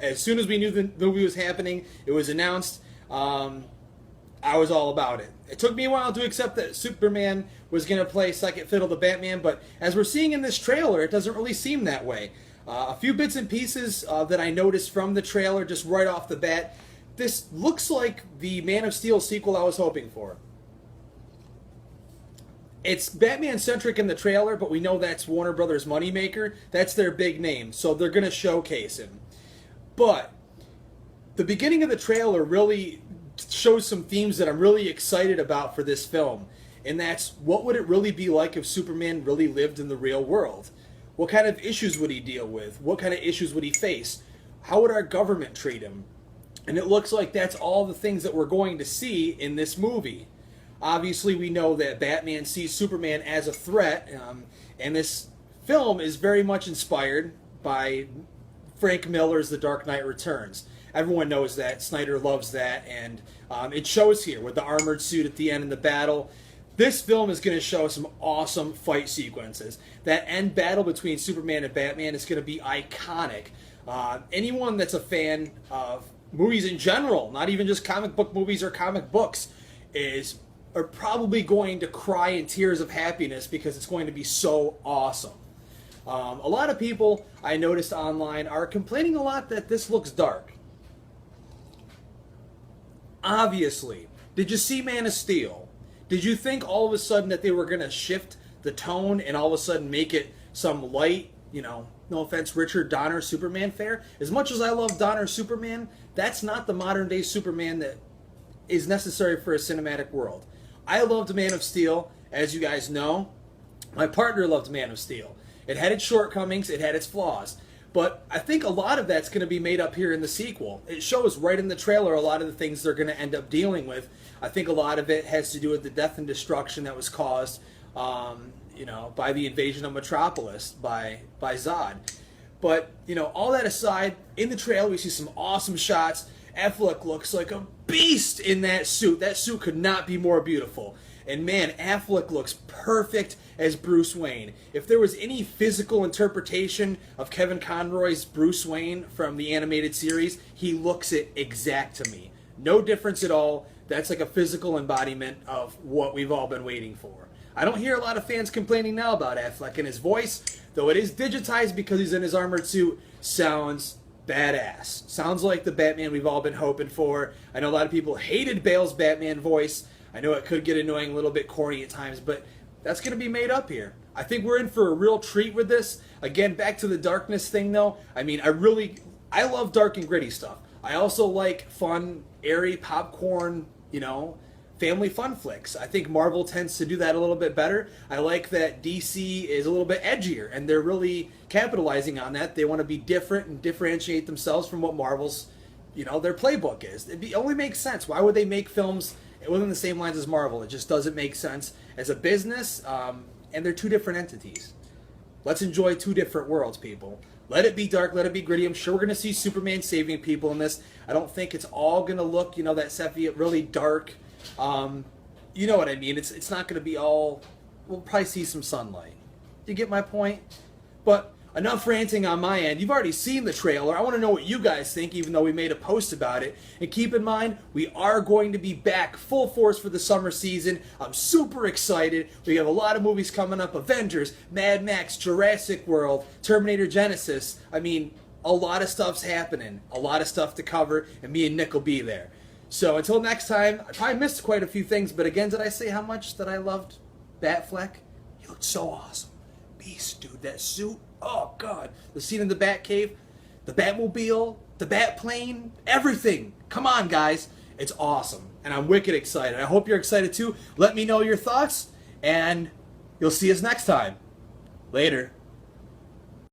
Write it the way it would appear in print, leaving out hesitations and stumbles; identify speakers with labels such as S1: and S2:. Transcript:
S1: As soon as we knew the movie was happening, it was announced, I was all about it. It took me a while to accept that Superman was going to play second fiddle to Batman, but as we're seeing in this trailer, it doesn't really seem that way. A few bits and pieces that I noticed from the trailer just right off the bat. This looks like the Man of Steel sequel I was hoping for. It's Batman-centric in the trailer, but we know that's Warner Brothers' moneymaker. That's their big name, so they're going to showcase him. But the beginning of the trailer really shows some themes that I'm really excited about for this film. And that's, what would it really be like if Superman really lived in the real world? What kind of issues would he deal with? What kind of issues would he face? How would our government treat him? And it looks like that's all the things that we're going to see in this movie. Obviously, we know that Batman sees Superman as a threat, and this film is very much inspired by Frank Miller's The Dark Knight Returns. Everyone knows that. Snyder loves that, and it shows here with the armored suit at the end in the battle. This film is going to show some awesome fight sequences. That end battle between Superman and Batman is going to be iconic. Anyone that's a fan of movies in general, not even just comic book movies or comic books, are probably going to cry in tears of happiness because it's going to be so awesome. A lot of people I noticed online are complaining a lot that this looks dark. Obviously, did you see Man of Steel? Did you think all of a sudden that they were going to shift the tone and all of a sudden make it some light, no offense, Richard Donner Superman fare? As much as I love Donner Superman, that's not the modern day Superman that is necessary for a cinematic world. I loved Man of Steel, as you guys know. My partner loved Man of Steel. It had its shortcomings, it had its flaws. But I think a lot of that's going to be made up here in the sequel. It shows right in the trailer a lot of the things they're going to end up dealing with. I think a lot of it has to do with the death and destruction that was caused, by the invasion of Metropolis by Zod. But, all that aside, in the trailer we see some awesome shots. Affleck looks like a beast in that suit. That suit could not be more beautiful. And man, Affleck looks perfect as Bruce Wayne. If there was any physical interpretation of Kevin Conroy's Bruce Wayne from the animated series, he looks it exact to me. No difference at all. That's like a physical embodiment of what we've all been waiting for. I don't hear a lot of fans complaining now about Affleck, and his voice, though it is digitized because he's in his armored suit, sounds badass. Sounds like the Batman we've all been hoping for. I know a lot of people hated Bale's Batman voice. I know it could get annoying, a little bit corny at times, but that's going to be made up here. I think we're in for a real treat with this. Again, back to the darkness thing, though. I mean, I love dark and gritty stuff. I also like fun, airy, popcorn, family fun flicks. I think Marvel tends to do that a little bit better. I like that DC is a little bit edgier, and they're really capitalizing on that. They want to be different and differentiate themselves from what Marvel's, their playbook is. It only makes sense. Why would they make films within the same lines as Marvel? It just doesn't make sense as a business, and they're two different entities. Let's enjoy two different worlds, people. Let it be dark, let it be gritty. I'm sure we're going to see Superman saving people in this. I don't think it's all going to look, that sepia, really dark. You know what I mean? It's not going to be all... We'll probably see some sunlight. You get my point? But enough ranting on my end. You've already seen the trailer. I want to know what you guys think, even though we made a post about it. And keep in mind, we are going to be back full force for the summer season. I'm super excited. We have a lot of movies coming up. Avengers, Mad Max, Jurassic World, Terminator Genesis. I mean, a lot of stuff's happening. A lot of stuff to cover, and me and Nick will be there. So until next time, I probably missed quite a few things, but again, did I say how much that I loved Batfleck? He looked so awesome. Beast, dude. That suit. Oh, God. The scene in the Batcave, the Batmobile, the Batplane, everything. Come on, guys. It's awesome. And I'm wicked excited. I hope you're excited, too. Let me know your thoughts, and you'll see us next time. Later.